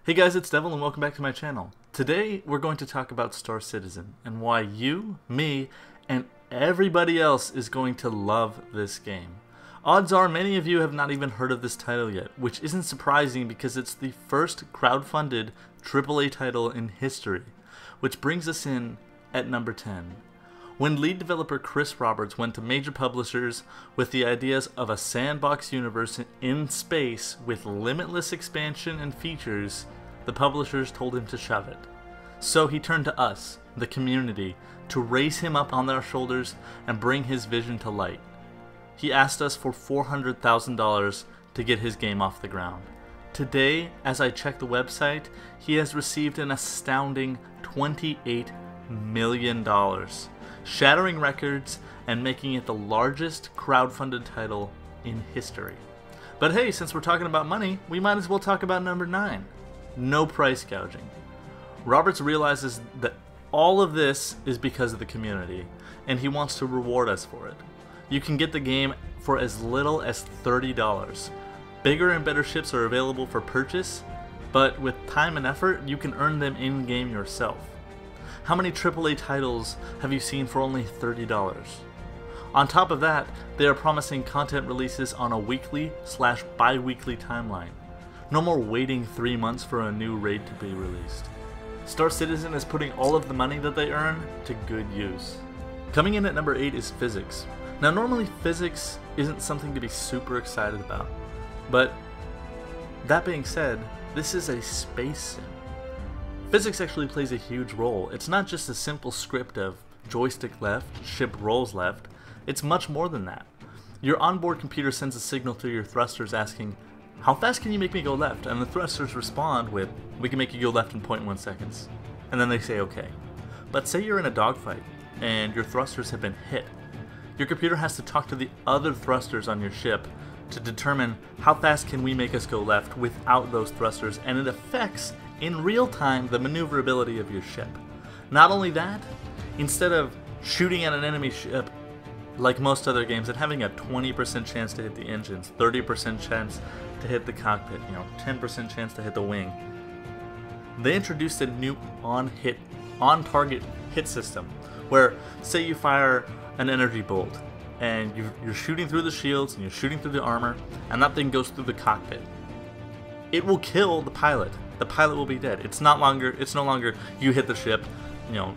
Hey guys, it's Devil and welcome back to my channel. Today we're going to talk about Star Citizen and why you, me, and everybody else is going to love this game. Odds are many of you have not even heard of this title yet, which isn't surprising because it's the first crowdfunded AAA title in history, which brings us in at number 10. When lead developer Chris Roberts went to major publishers with the ideas of a sandbox universe in space with limitless expansion and features, the publishers told him to shove it. So he turned to us, the community, to raise him up on our shoulders and bring his vision to light. He asked us for $400,000 to get his game off the ground. Today, as I check the website, he has received an astounding $28 million. Shattering records and making it the largest crowdfunded title in history. But hey, since we're talking about money, we might as well talk about number 9. No price gouging. Roberts realizes that all of this is because of the community, and he wants to reward us for it. You can get the game for as little as $30. Bigger and better ships are available for purchase, but with time and effort, you can earn them in-game yourself. How many AAA titles have you seen for only $30? On top of that, they are promising content releases on a weekly/bi-weekly timeline. No more waiting 3 months for a new raid to be released. Star Citizen is putting all of the money that they earn to good use. Coming in at number 8 is physics. Now normally physics isn't something to be super excited about, but that being said, this is a space sim. Physics actually plays a huge role. It's not just a simple script of joystick left, ship rolls left. It's much more than that. Your onboard computer sends a signal to your thrusters asking, how fast can you make me go left? And the thrusters respond with, we can make you go left in 0.1 seconds. And then they say okay. But say you're in a dogfight and your thrusters have been hit. Your computer has to talk to the other thrusters on your ship to determine how fast can we make us go left without those thrusters, and it affects in real time the maneuverability of your ship. Not only that, instead of shooting at an enemy ship like most other games and having a 20% chance to hit the engines, 30% chance to hit the cockpit, 10% chance to hit the wing, they introduced a new on-target hit system where, say you fire an energy bolt and you're shooting through the shields and you're shooting through the armor and that thing goes through the cockpit. It will kill the pilot. The pilot will be dead. It's no longer you hit the ship,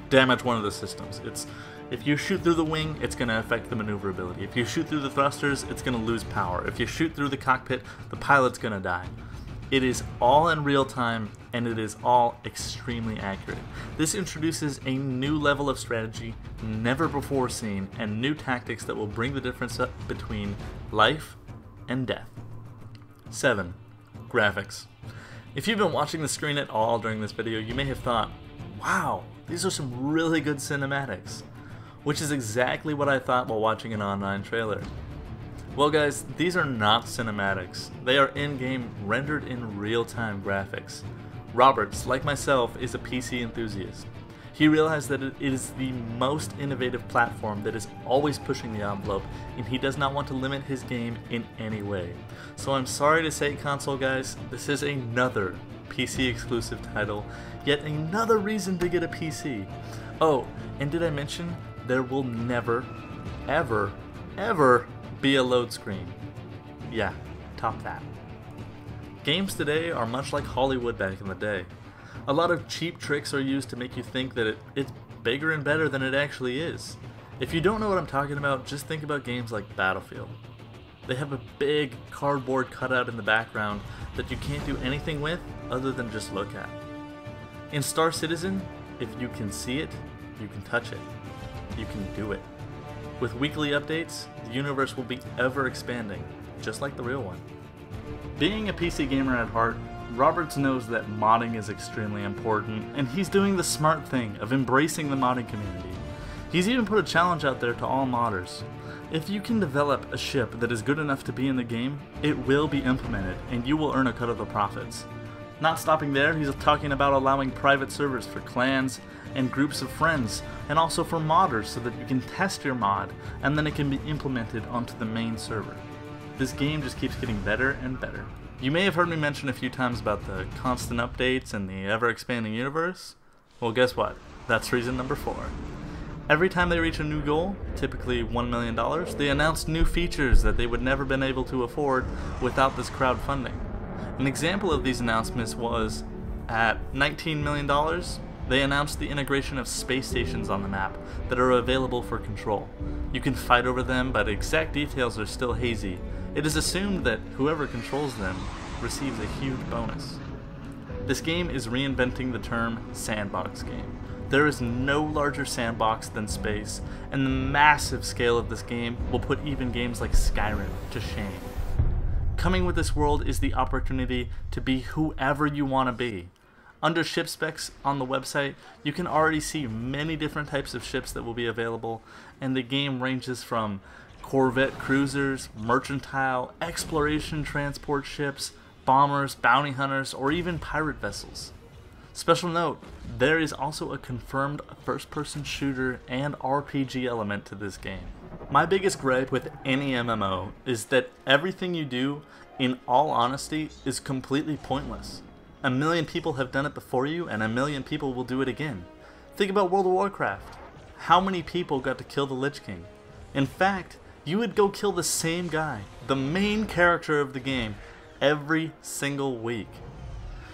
damage one of the systems. It's if you shoot through the wing, it's going to affect the maneuverability. If you shoot through the thrusters, it's going to lose power. If you shoot through the cockpit, the pilot's going to die. It is all in real time, and it is all extremely accurate. This introduces a new level of strategy never before seen, and new tactics that will bring the difference up between life and death. 7. Graphics. If you've been watching the screen at all during this video, you may have thought, wow, these are some really good cinematics, which is exactly what I thought while watching an online trailer. Well guys, these are not cinematics. They are in-game, rendered in real-time graphics. Roberts, like myself, is a PC enthusiast. He realized that it is the most innovative platform that is always pushing the envelope, and he does not want to limit his game in any way. So I'm sorry to say, console guys, this is another PC exclusive title, yet another reason to get a PC. Oh, and did I mention there will never, ever, ever be a load screen? Yeah, top that. Games today are much like Hollywood back in the day. A lot of cheap tricks are used to make you think that it's bigger and better than it actually is. If you don't know what I'm talking about, just think about games like Battlefield. They have a big cardboard cutout in the background that you can't do anything with other than just look at. In Star Citizen, if you can see it, you can touch it. You can do it. With weekly updates, the universe will be ever expanding, just like the real one. Being a PC gamer at heart, Roberts knows that modding is extremely important, and he's doing the smart thing of embracing the modding community. He's even put a challenge out there to all modders. If you can develop a ship that is good enough to be in the game, it will be implemented, and you will earn a cut of the profits. Not stopping there, he's talking about allowing private servers for clans and groups of friends, and also for modders so that you can test your mod, and then it can be implemented onto the main server. This game just keeps getting better and better. You may have heard me mention a few times about the constant updates and the ever-expanding universe. Well, guess what? That's reason number 4. Every time they reach a new goal, typically $1 million, they announce new features that they would never been able to afford without this crowdfunding. An example of these announcements was, at $19 million, they announced the integration of space stations on the map that are available for control. You can fight over them, but exact details are still hazy. It is assumed that whoever controls them receives a huge bonus. This game is reinventing the term sandbox game. There is no larger sandbox than space, and the massive scale of this game will put even games like Skyrim to shame. Coming with this world is the opportunity to be whoever you want to be. Under ship specs on the website, you can already see many different types of ships that will be available, and the game ranges from corvette cruisers, mercantile, exploration transport ships, bombers, bounty hunters, or even pirate vessels. Special note, there is also a confirmed first-person shooter and RPG element to this game. My biggest gripe with any MMO is that everything you do, in all honesty, is completely pointless. 1 million people have done it before you, and 1 million people will do it again. Think about World of Warcraft. How many people got to kill the Lich King? In fact, you would go kill the same guy, the main character of the game, every single week.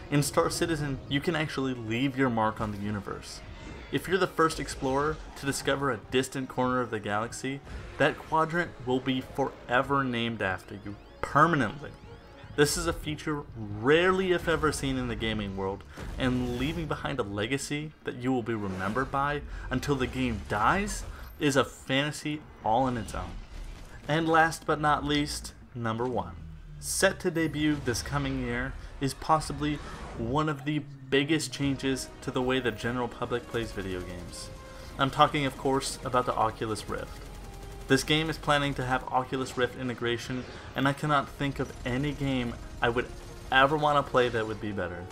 In Star Citizen, you can actually leave your mark on the universe. If you're the first explorer to discover a distant corner of the galaxy, that quadrant will be forever named after you, permanently. This is a feature rarely if ever seen in the gaming world, and leaving behind a legacy that you will be remembered by until the game dies is a fantasy all in its own. And last but not least, number 1. Set to debut this coming year is possibly one of the biggest changes to the way the general public plays video games. I'm talking, of course, about the Oculus Rift. This game is planning to have Oculus Rift integration, and I cannot think of any game I would ever want to play that would be better.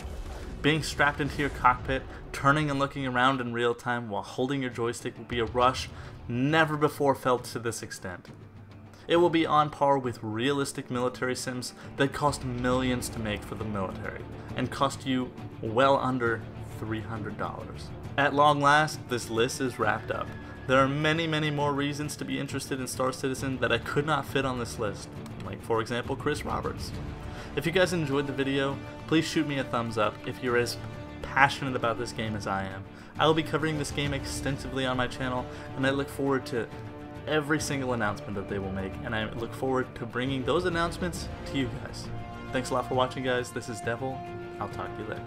Being strapped into your cockpit, turning and looking around in real time while holding your joystick will be a rush never before felt to this extent. It will be on par with realistic military sims that cost millions to make for the military, and cost you well under $300. At long last, this list is wrapped up. There are many more reasons to be interested in Star Citizen that I could not fit on this list, like for example Chris Roberts. If you guys enjoyed the video, please shoot me a thumbs up if you're as passionate about this game as I am. I will be covering this game extensively on my channel, and I look forward to every single announcement that they will make, and I look forward to bringing those announcements to you guys. Thanks a lot for watching, guys. This is Devil. I'll talk to you later.